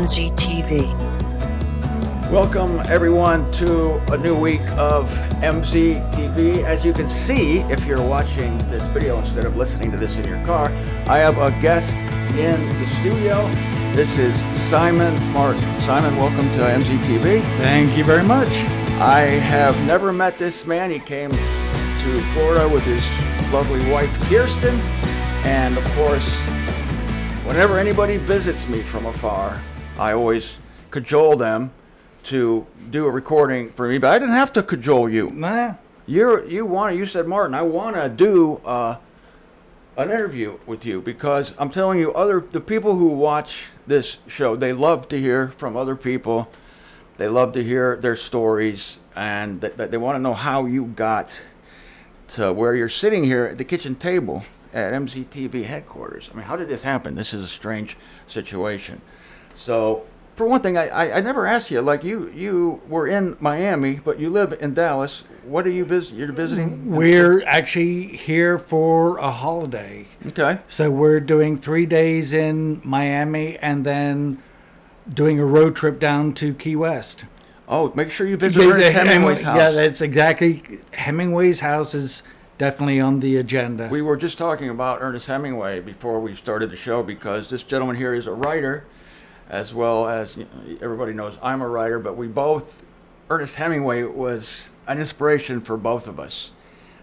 MZTV. Welcome everyone to a new week of MZTV. As you can see, if you're watching this video instead of listening to this in your car, I have a guest in the studio. This is Simon Martin. Simon, welcome to MZTV. Thank you very much. I have never met this man. He came to Florida with his lovely wife Kirsten, and of course, whenever anybody visits me from afar, I always cajole them to do a recording for me, but I didn't have to cajole you. Nah. You said, Martin, I want to do an interview with you because I'm telling you, the people who watch this show, they love to hear from other people. They love to hear their stories, and they want to know how you got to where you're sitting here at the kitchen table at MZTV headquarters. I mean, how did this happen? This is a strange situation. So, for one thing, I never asked you, like you were in Miami, but you live in Dallas. What are you you're visiting? We're actually here for a holiday. Okay. So we're doing 3 days in Miami and then doing a road trip down to Key West. Oh, make sure you visit Ernest Hemingway's house. Yeah, that's exactly. Hemingway's house is definitely on the agenda. We were just talking about Ernest Hemingway before we started the show because this gentleman here is a writer, as well as, everybody knows I'm a writer, but Ernest Hemingway was an inspiration for both of us.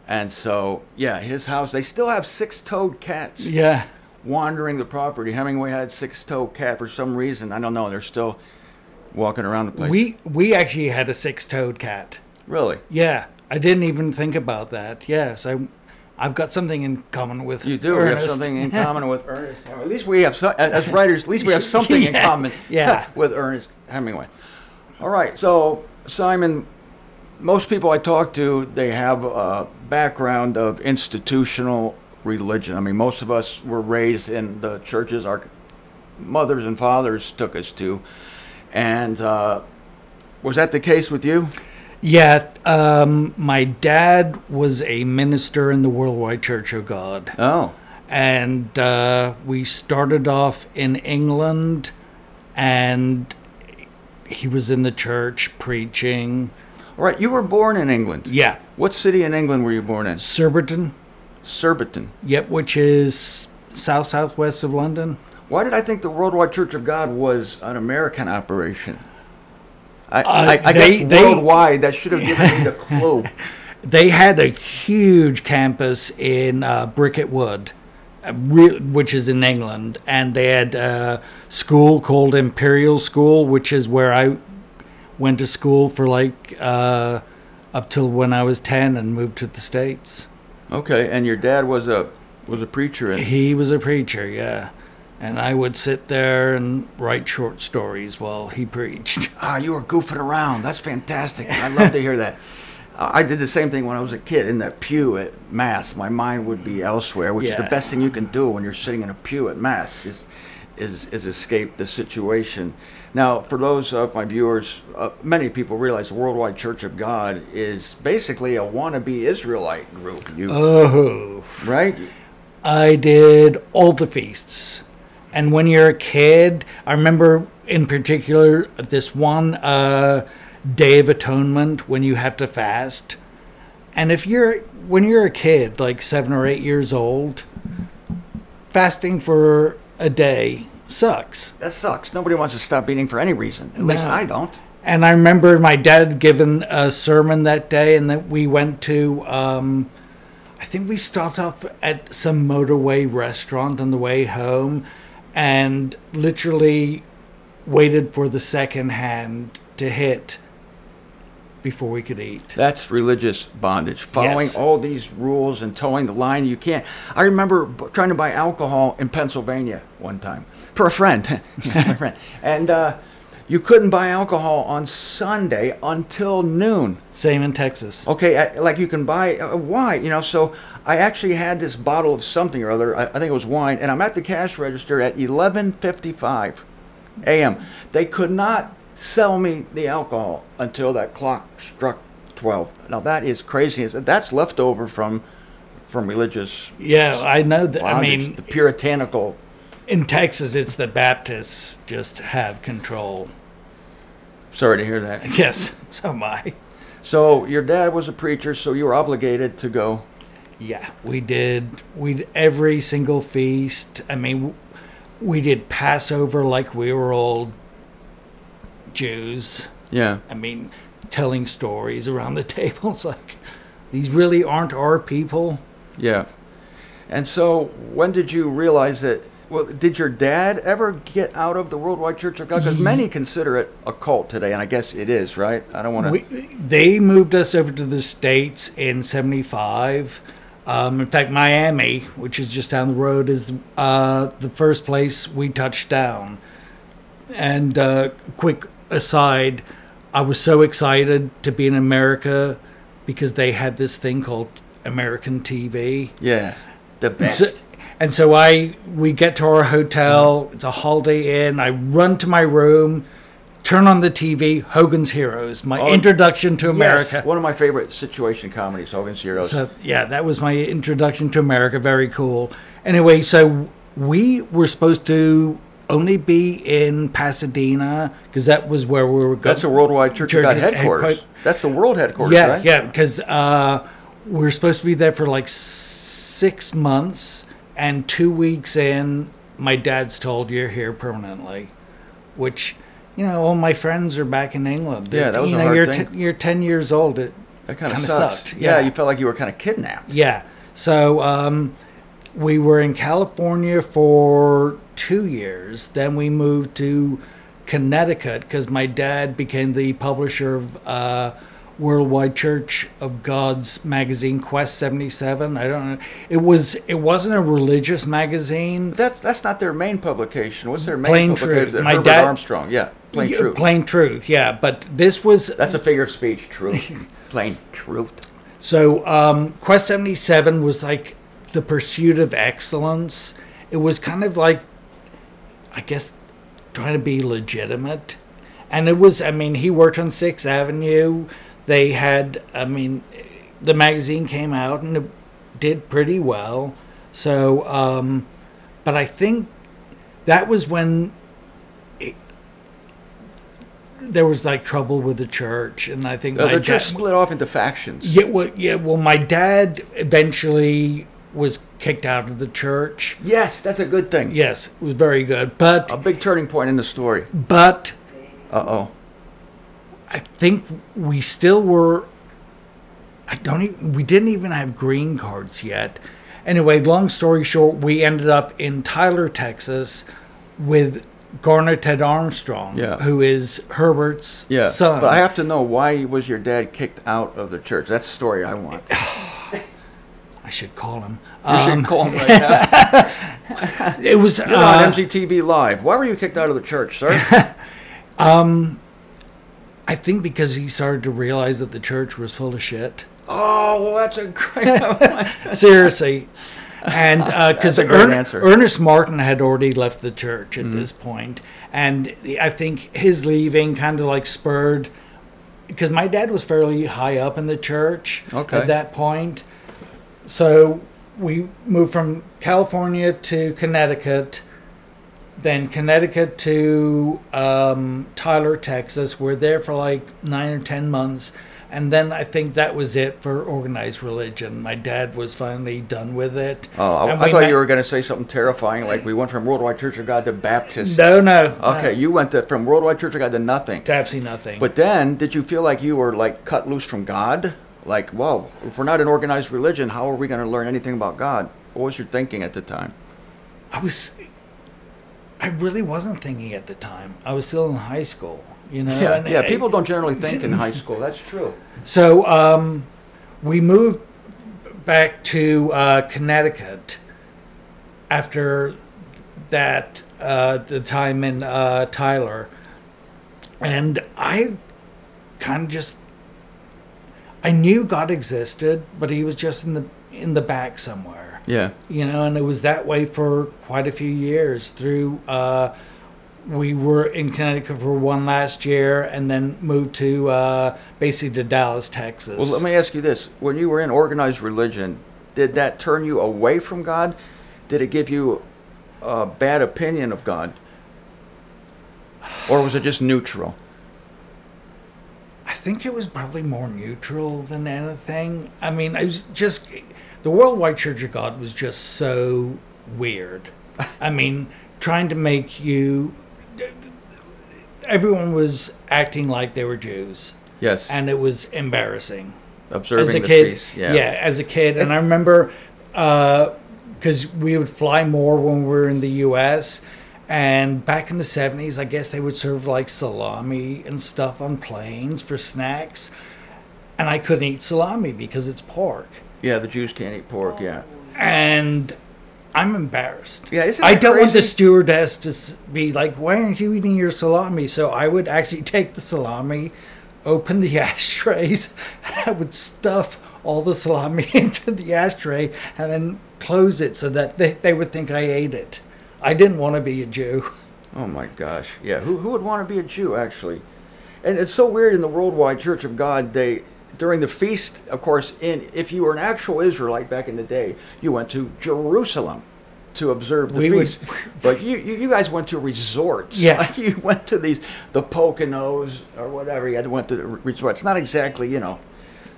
And so, yeah, his house, they still have six-toed cats. Yeah. Wandering the property. Hemingway had six-toed cat for some reason. I don't know. They're still walking around the place. We actually had a six-toed cat. Really? Yeah. I didn't even think about that. Yes, I've got something in common with You do. Ernest. We have something in common with Ernest Hemingway. At least we have, as writers, at least we have something in common with Ernest Hemingway. All right. So, Simon, most people I talk to, they have a background of institutional religion. I mean, most of us were raised in the churches our mothers and fathers took us to. And was that the case with you? Yeah, my dad was a minister in the Worldwide Church of God. Oh. And we started off in England, and he was in the church preaching. All right, you were born in England. Yeah. What city in England were you born in? Surbiton. Surbiton. Yep, which is southwest of London. Why did I think the Worldwide Church of God was an American operation? I guess worldwide, that should have given me the clue. They had a huge campus in Bricket Wood, which is in England, and they had a school called Imperial School, which is where I went to school for up till when I was 10 and moved to the States. Okay, and your dad was a preacher. He was a preacher, yeah. And I would sit there and write short stories while he preached. You were goofing around. That's fantastic. I love to hear that. I did the same thing when I was a kid in that pew at Mass. My mind would be elsewhere, which is the best thing you can do when you're sitting in a pew at Mass, is escape the situation. Now, for those of my viewers, many people realize the Worldwide Church of God is basically a wannabe Israelite group. Right? I did all the feasts. And when you're a kid, I remember in particular this one Day of Atonement when you have to fast. And when you're a kid, like 7 or 8 years old, fasting for a day sucks. That sucks. Nobody wants to stop eating for any reason. At least I don't. And I remember my dad giving a sermon that day, and that we went to, I think we stopped off at some motorway restaurant on the way home, and literally waited for the second hand to hit before we could eat. That's religious bondage. Following all these rules and towing the line you can't. I remember trying to buy alcohol in Pennsylvania one time for a friend. And you couldn't buy alcohol on Sunday until noon. Same in Texas. Okay, like you can buy, why? So I actually had this bottle of something or other, I think it was wine, and I'm at the cash register at 11:55 a.m. They could not sell me the alcohol until that clock struck 12. Now that is crazy. That's leftover from religious I know that. bondage, I mean, the puritanical In Texas, it's the Baptists just have control. Sorry to hear that. Yes, so am I. So your dad was a preacher, so you were obligated to go. Yeah, we did every single feast. I mean, we did Passover like we were old Jews. Yeah. I mean, telling stories around the tables like, these really aren't our people. Yeah. And so when did you realize that, well, did your dad ever get out of the Worldwide Church of God? Because many consider it a cult today, and I guess it is, right? I don't want to... They moved us over to the States in 75. In fact, Miami, which is just down the road, is the first place we touched down. And quick aside, I was so excited to be in America because they had this thing called American TV. Yeah, the best. And so we get to our hotel. It's a Holiday Inn. I run to my room, turn on the TV, Hogan's Heroes, my introduction to America. Yes, one of my favorite situation comedies, Hogan's Heroes. So, yeah, that was my introduction to America. Very cool. Anyway, so we were supposed to only be in Pasadena because that was where we were going. That's the Worldwide Church of God headquarters. That's the world headquarters, right? Yeah, because we were supposed to be there for like 6 months. And 2 weeks in, my dad's told you're here permanently, which, all my friends are back in England. Yeah, that was a hard thing. You're 10 years old. That kind of sucked. Yeah, you felt like you were kind of kidnapped. Yeah. So we were in California for 2 years. Then we moved to Connecticut because my dad became the publisher of Worldwide Church of God's magazine, Quest 77. I don't know. It wasn't a religious magazine. That's not their main publication. What's their main Plain publication? Truth. My Herbert dad, Armstrong. Yeah, Plain Truth. Plain Truth. Yeah, but this was. That's a figure of speech. Truth. Plain Truth. So Quest 77 was like the pursuit of excellence. It was kind of like, I guess, trying to be legitimate. And it was. I mean, he worked on 6th Avenue. They had, the magazine came out and it did pretty well. So, but I think that was when there was like trouble with the church. And I think the church split off into factions. Well, my dad eventually was kicked out of the church. Yes, that's a good thing. Yes, it was very good. But a big turning point in the story. But... Uh-oh. I think we still were. We didn't even have green cards yet. Anyway, long story short, we ended up in Tyler, Texas, with Garner Ted Armstrong, who is Herbert's son. But I have to know, why was your dad kicked out of the church? That's the story I want. I should call him. You should call him right now. It was You're on MZTV Live. Why were you kicked out of the church, sir? I think because he started to realize that the church was full of shit. Oh, well, that's a great... Seriously. And because answer. Ernest Martin had already left the church at this point. And I think his leaving kind of like spurred... Because my dad was fairly high up in the church at that point. So we moved from California to Connecticut... Then Connecticut to Tyler, Texas. We're there for like 9 or 10 months. And then I think that was it for organized religion. My dad was finally done with it. Oh, I thought you were going to say something terrifying, like we went from Worldwide Church of God to Baptist. No. Okay, you went from Worldwide Church of God to nothing. To absolutely nothing. But then, did you feel like you were like cut loose from God? Like, whoa, if we're not an organized religion, how are we going to learn anything about God? What was your thinking at the time? I really wasn't thinking at the time. I was still in high school, Yeah, people don't generally think in high school. That's true. So we moved back to Connecticut after that, the time in Tyler. And I kind of just... I knew God existed, but he was just in the back somewhere. Yeah. And it was that way for quite a few years through, we were in Connecticut for one last year and then moved to, basically to Dallas, Texas. Well, let me ask you this. When you were in organized religion, did that turn you away from God? Did it give you bad opinion of God? Or was it just neutral? I think it was probably more neutral than anything. I mean, I was just, the Worldwide Church of God was just so weird. I mean, trying to make you, everyone was acting like they were Jews. Yes. And it was embarrassing. Observing as a the kid, feast. Yeah. As a kid. And I remember, because we would fly more when we were in the U.S., and back in the 70s, I guess they would serve like salami and stuff on planes for snacks. And I couldn't eat salami because it's pork. Yeah, the Jews can't eat pork, yeah. And I'm embarrassed. Yeah, isn't I that don't want the crazy? stewardess to be like, why aren't you eating your salami? So I would actually take the salami, open the ashtrays, and I would stuff all the salami into the ashtray and then close it so that they would think I ate it. I didn't want to be a Jew. Oh my gosh. Yeah, who would want to be a Jew, actually? And it's so weird in the Worldwide Church of God, during the feast, of course, if you were an actual Israelite back in the day, you went to Jerusalem to observe the feast. But you guys went to resorts. Yeah. Like you went to the Poconos or whatever. You had to went to the resorts. It's not exactly,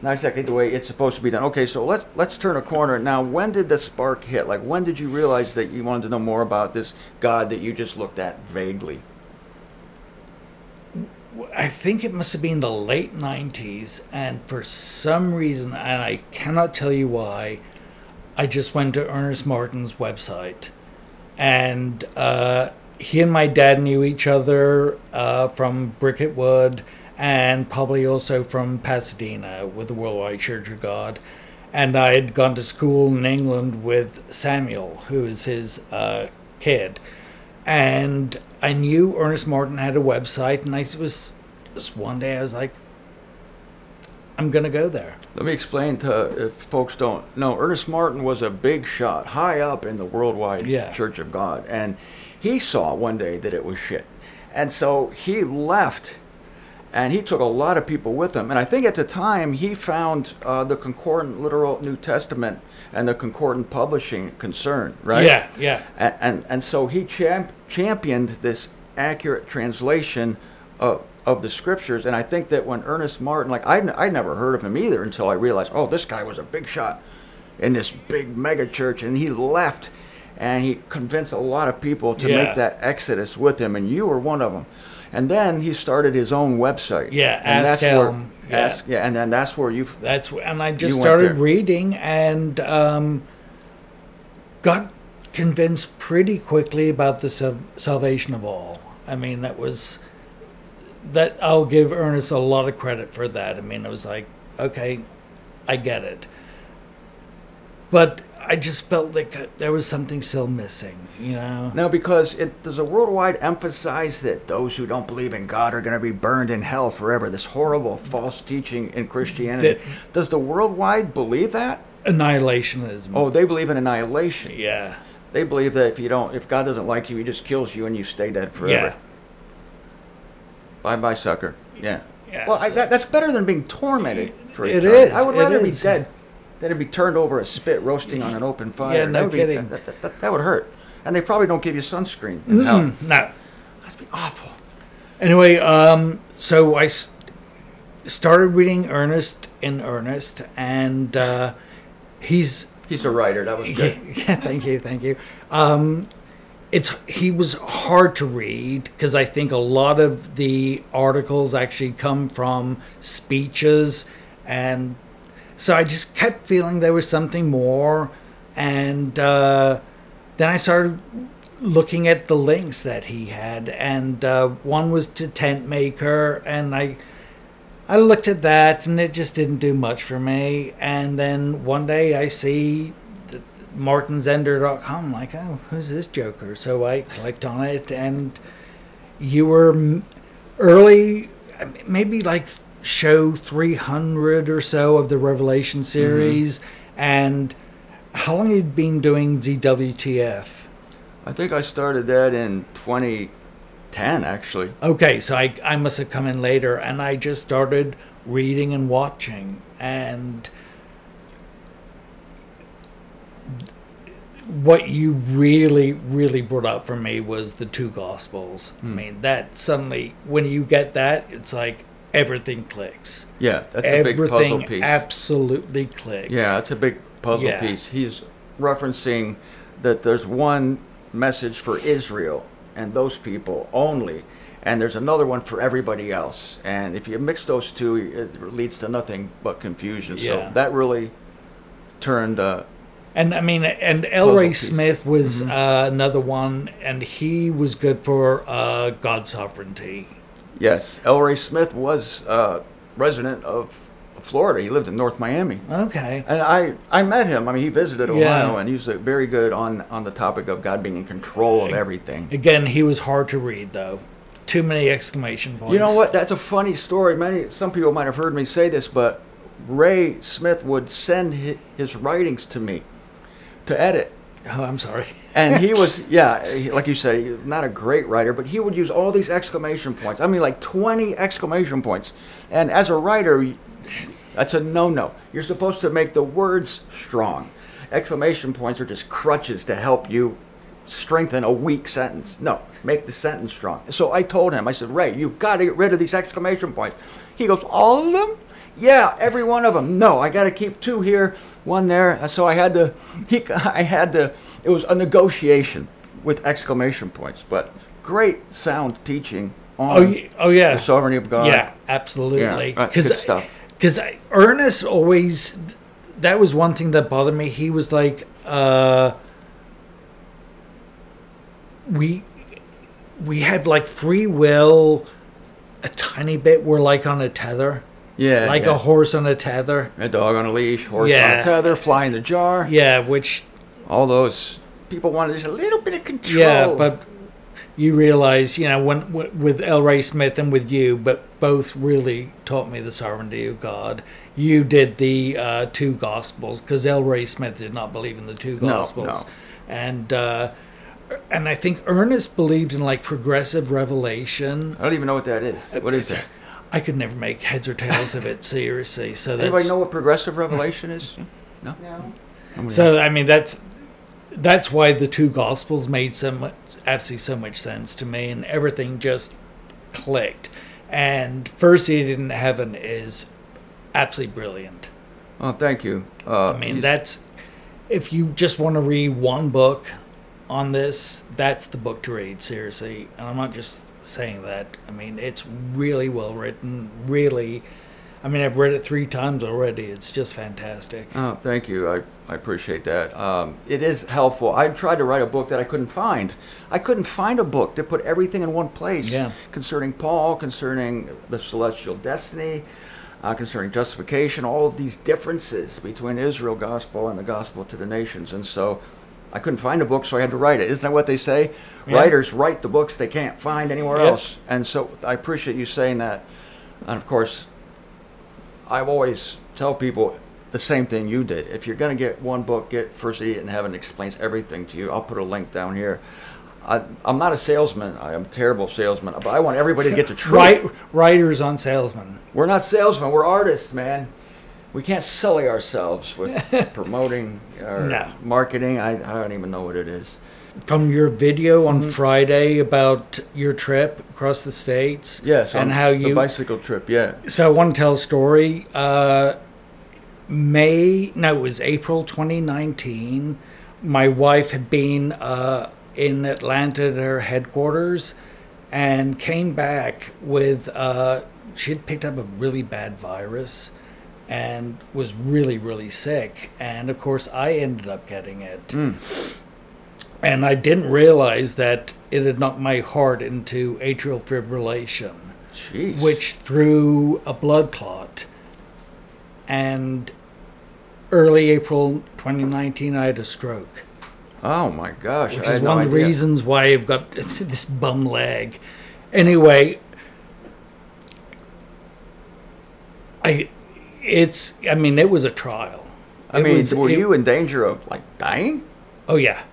not exactly the way it's supposed to be done. Okay, so let's turn a corner. Now, when did the spark hit? Like, when did you realize that you wanted to know more about this God that you just looked at vaguely? I think it must have been the late 90s, and for some reason, and I cannot tell you why, I just went to Ernest Martin's website. And he and my dad knew each other from Bricket Wood, and probably also from Pasadena with the Worldwide Church of God. And I had gone to school in England with Samuel, who is his kid. And I knew Ernest Martin had a website, and I was just one day I was like, I'm going to go there. Let me explain if folks don't know. Ernest Martin was a big shot, high up in the Worldwide Church of God. And he saw one day that it was shit. And so he left. And he took a lot of people with him. And I think at the time he found the Concordant Literal New Testament and the Concordant Publishing Concern, right? Yeah, yeah. And so he championed this accurate translation of the scriptures. And I think that when Ernest Martin, like I never heard of him either until I realized, oh, this guy was a big shot in this big mega church. And he left and he convinced a lot of people to make that exodus with him. And you were one of them. And then he started his own website. Yeah, and Ask Helm. And then that's where and I just started reading and got convinced pretty quickly about the salvation of all. I mean, that I'll give Ernest a lot of credit for that. I mean, it was like, okay, I get it. But I just felt like there was something still missing, No, because does a Worldwide emphasize that those who don't believe in God are going to be burned in hell forever? This horrible false teaching in Christianity. Does the Worldwide believe that? Annihilationism. Oh, they believe in annihilation. Yeah. They believe that if God doesn't like you, he just kills you and you stay dead forever. Yeah. Bye-bye, sucker. Yeah. Yeah, well, that's better than being tormented for it eternity. is. I would rather be dead than to be turned over a spit roasting on an open fire. Yeah, no kidding. That would hurt. And they probably don't give you sunscreen in hell. No. Must be awful. Anyway, so I started reading Ernest in earnest, and he's a writer. That was good. Yeah, thank you. He was hard to read because I think a lot of the articles actually come from speeches, and so I just kept feeling there was something more. And then I started looking at the links that he had, and one was to Tent Maker, and I looked at that, and it just didn't do much for me. And then one day I see martinzender.com, like, oh, who's this joker? So I clicked on it, and you were early, maybe like show 300 or so of the Revelation series. And how long had you been doing ZWTF? I think I started that in 2010, actually. Okay, so I must have come in later, and I just started reading and watching. And what you really, really brought up for me was the two Gospels. I mean, that suddenly, when you get that, it's like everything clicks. Yeah, that's a big puzzle Everything piece. absolutely clicks. Yeah, that's a big puzzle piece. He's referencing that there's one message for Israel and those people only, and there's another one for everybody else. And if you mix those two, it leads to nothing but confusion. Yeah. So that really turned... And I mean, and L. Ray piece. Smith was another one, and he was good for God's sovereignty. Yes, L. Ray Smith was a resident of Florida. He lived in North Miami. Okay. And I met him. I mean, he visited Ohio, Yeah. and he was very good on the topic of God being in control of everything. Again, he was hard to read, though. Too many exclamation points. You know what? That's a funny story. Some people might have heard me say this, but Ray Smith would send his writings to me to edit. Oh, I'm sorry. And he was, like you said, he was not a great writer, but he would use all these exclamation points. I mean, like 20 exclamation points. And as a writer, that's a no-no. You're supposed to make the words strong. Exclamation points are just crutches to help you strengthen a weak sentence. No, make the sentence strong. So I told him, I said, Ray, you've got to get rid of these exclamation points. He goes, all of them? Yeah, every one of them. No, I got to keep two here, one there. So I had to, it was a negotiation with exclamation points. But great sound teaching on yeah. the sovereignty of God. Yeah, absolutely. Yeah, good stuff. Because Ernest always, that was one thing that bothered me. He was like, we have like free will a tiny bit. We're like on a tether. Yeah. Like a horse on a tether. A dog on a leash, horse on a tether, fly in the jar. Yeah, which... all those people wanted just a little bit of control. Yeah, but you realize, when with L. Ray Smith and with you, but both really taught me the sovereignty of God. You did the two Gospels, because L. Ray Smith did not believe in the two Gospels. No. And I think Ernest believed in like progressive revelation. I don't even know what that is. What is that? I could never make heads or tails of it, seriously. So anybody know what progressive revelation is? No. So I mean, that's why the two Gospels made absolutely so much sense to me, and everything just clicked. And First Seated in Heaven is absolutely brilliant. Oh, thank you. I mean, that's, if you just want to read one book on this, that's the book to read, seriously. And I'm not just saying that. I mean, it's really well written, really. I mean, I've read it 3 times already. It's just fantastic. Oh, thank you. I appreciate that. It is helpful. I tried to write a book that I couldn't find. I couldn't find a book that put everything in one place. Yeah. Concerning Paul, concerning the celestial destiny, concerning justification, all of these differences between Israel gospel and the gospel to the nations. And so I couldn't find a book, so I had to write it. Isn't that what they say? Yeah. Writers write the books they can't find anywhere else. And so I appreciate you saying that. And of course, I always tell people the same thing you did. If you're going to get one book, get First Seated in Heaven. It explains everything to you. I'll put a link down here. I'm not a salesman. I'm a terrible salesman. But I want everybody to get the truth. Writers on salesmen. We're not salesmen. We're artists, man. We can't sully ourselves with promoting or marketing. I don't even know what it is. From your video on Friday about your trip across the states. Yes, and how the bicycle trip, yeah. So I want to tell a story. It was April 2019. My wife had been in Atlanta at her headquarters and came back with, she had picked up a really bad virus and was really, really sick. And of course, I ended up getting it. And I didn't realize that it had knocked my heart into atrial fibrillation. Jeez. Which threw a blood clot. And early April 2019, I had a stroke. Oh my gosh. Which is one of the reasons why I've got this bum leg. Anyway, it was a trial. Were you in danger of like dying? Oh yeah.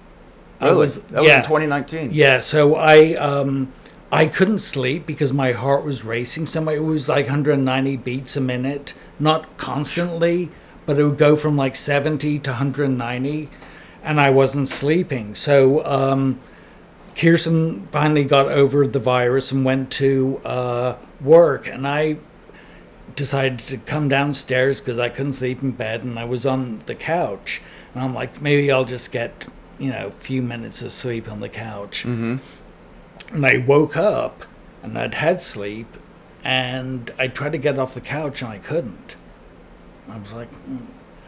Really? That was in 2019. Yeah, so I couldn't sleep because my heart was racing so much. It was like 190 beats a minute, not constantly, but it would go from like 70 to 190. and I wasn't sleeping. So Kirsten finally got over the virus and went to work, and I decided to come downstairs because I couldn't sleep in bed, and I was on the couch, and I'm like, maybe I'll just get, a few minutes of sleep on the couch. Mm-hmm. And I woke up, and I'd had sleep, and I tried to get off the couch, and I couldn't. I was like,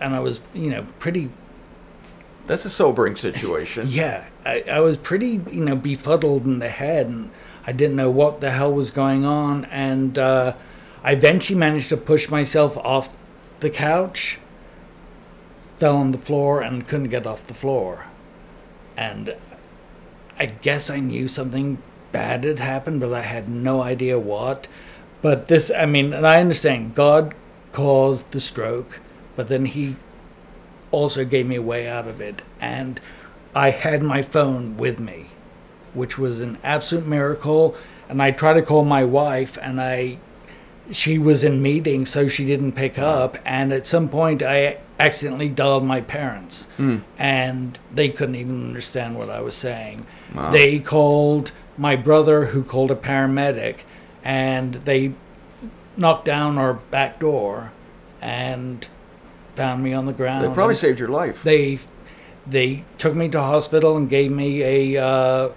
and I was, pretty... That's a sobering situation. Yeah, I was pretty, befuddled in the head, and I didn't know what the hell was going on, and I eventually managed to push myself off the couch, fell on the floor, and couldn't get off the floor. And I guess I knew something bad had happened, but I had no idea what. But this, and I understand God caused the stroke, but then he also gave me a way out of it. And I had my phone with me, which was an absolute miracle. And I tried to call my wife, and she was in meetings, so she didn't pick up. And at some point, I accidentally dialed my parents, and they couldn't even understand what I was saying. Wow. They called my brother, who called a paramedic, and they knocked down our back door and found me on the ground. They probably saved your life. They took me to hospital and gave me a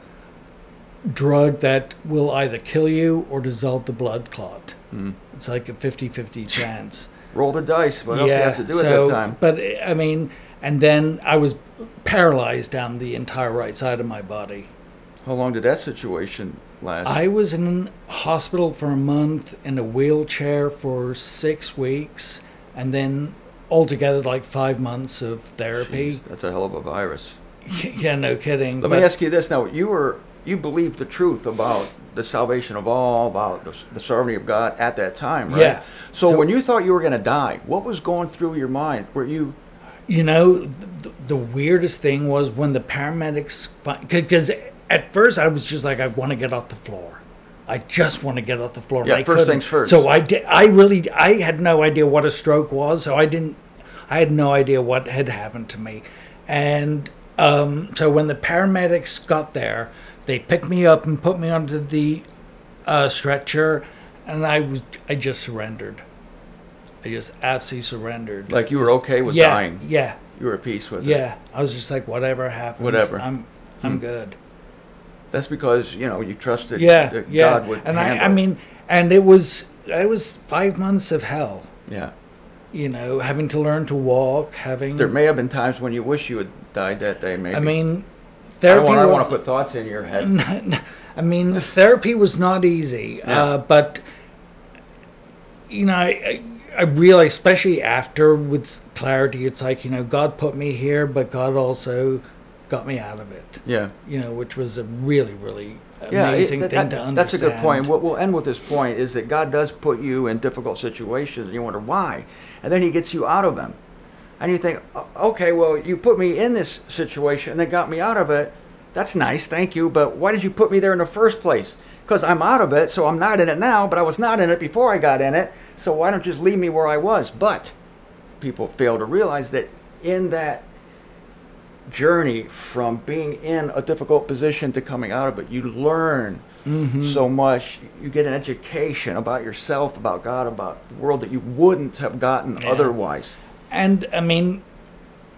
drug that will either kill you or dissolve the blood clot. It's like a 50-50 chance. Roll the dice. What else do you have to do at that time? But and then I was paralyzed down the entire right side of my body. How long did that situation last? I was in hospital for a month, in a wheelchair for 6 weeks, and then altogether like 5 months of therapy. Jeez, that's a hell of a virus. Yeah, no kidding. Let me ask you this now. You believed the truth about the salvation of all, about the sovereignty of God at that time, right? Yeah. So when you thought you were going to die, what was going through your mind? Were you... The weirdest thing was when the paramedics... Because at first I was just like, I want to get off the floor. I just want to get off the floor. Yeah, first things first. So I had no idea what a stroke was, so I had no idea what had happened to me. And so when the paramedics got there, they picked me up and put me onto the stretcher, and I just surrendered. I just absolutely surrendered. Like you were okay with dying? Yeah. You were at peace with it? Yeah. I was just like, whatever happens, whatever. I'm good. That's because, you trusted that yeah. God would and handle. And it was 5 months of hell. Yeah. Having to learn to walk, There may have been times when you wish you had died that day, maybe. Therapy I don't want to put thoughts in your head. Therapy was not easy. Yeah. But, I realized, especially after, with clarity, it's like, God put me here, but God also got me out of it. Yeah. Which was a really, really amazing thing to understand. That's a good point. What we'll end with this point is that God does put you in difficult situations, and you wonder why. And then he gets you out of them. And you think, okay, well, you put me in this situation and it got me out of it. That's nice, thank you. But why did you put me there in the first place? Because I'm out of it, so I'm not in it now, but I was not in it before I got in it. So why don't you just leave me where I was? But people fail to realize that in that journey from being in a difficult position to coming out of it, you learn so much. You get an education about yourself, about God, about the world that you wouldn't have gotten otherwise. And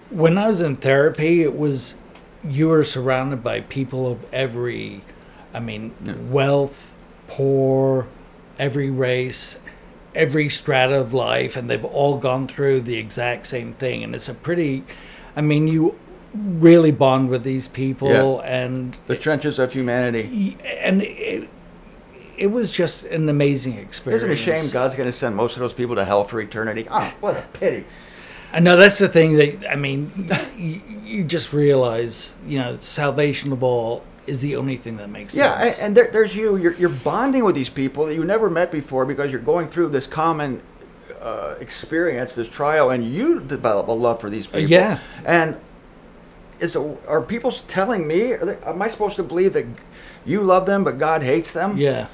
when I was in therapy, it was, you were surrounded by people of every, wealth, poor, every race, every strata of life, and they've all gone through the exact same thing. And it's a pretty, you really bond with these people, and the trenches of humanity. And it was just an amazing experience. Isn't it a shame God's going to send most of those people to hell for eternity? Oh, what a pity. I know, that's the thing that, you just realize, salvation of all is the only thing that makes sense. Yeah, and there's you're bonding with these people that you never met before because you're going through this common experience, this trial, and you develop a love for these people. Yeah. And are people telling me, am I supposed to believe that you love them but God hates them? Yeah.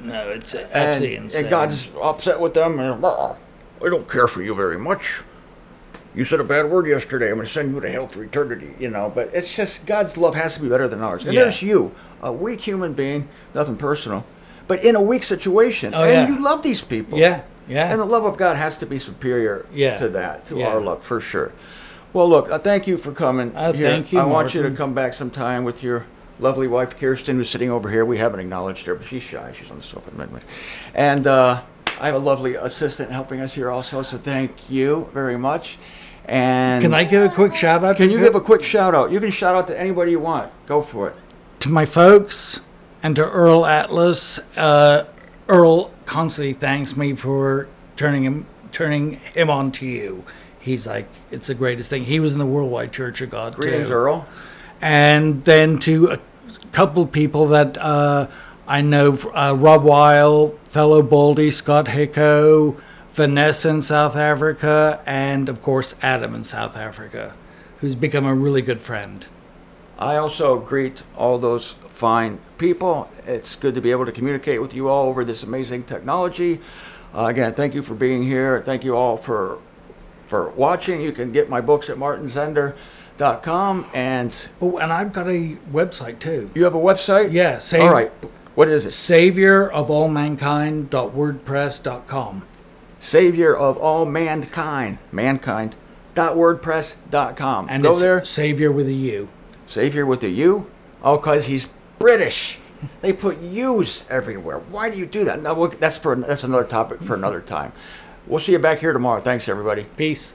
No, it's absolutely insane. And God's upset with them, and I don't care for you very much. you said a bad word yesterday. I'm going to send you to hell for eternity, you know. But it's just God's love has to be better than ours. And there's you, a weak human being, nothing personal, but in a weak situation. And you love these people. Yeah, yeah. And the love of God has to be superior to that, to our love, for sure. Well, look, thank you for coming here. Thank you, I want Martin. you to come back sometime with your lovely wife, Kirsten, who's sitting over here. We haven't acknowledged her, but she's shy. She's on the sofa. And I have a lovely assistant helping us here also, so thank you very much. And can I give a quick shout out? Can you give a quick shout out? You can shout out to anybody you want. Go for it. To my folks and to Earl Atlas. Earl constantly thanks me for turning him on to you. He's like, it's the greatest thing. He was in the Worldwide Church of God, Greetings, too. Earl. And then to a couple people that I know, Rob Weil, fellow Baldy, Scott Hicko, Vanessa in South Africa, and, of course, Adam in South Africa, who's become a really good friend. I also greet all those fine people. It's good to be able to communicate with you all over this amazing technology. Again, thank you for being here. Thank you all for watching. You can get my books at martinzender.com. And I've got a website too. You have a website? Yeah. All right. What is it? saviorofallmankind.wordpress.com. Saviorofallmankind.wordpress.com. And go there. Savior with a U. Savior with a U? Oh, because he's British. They put U's everywhere. Why do you do that? No, that's another topic for another time. We'll see you back here tomorrow. Thanks, everybody. Peace.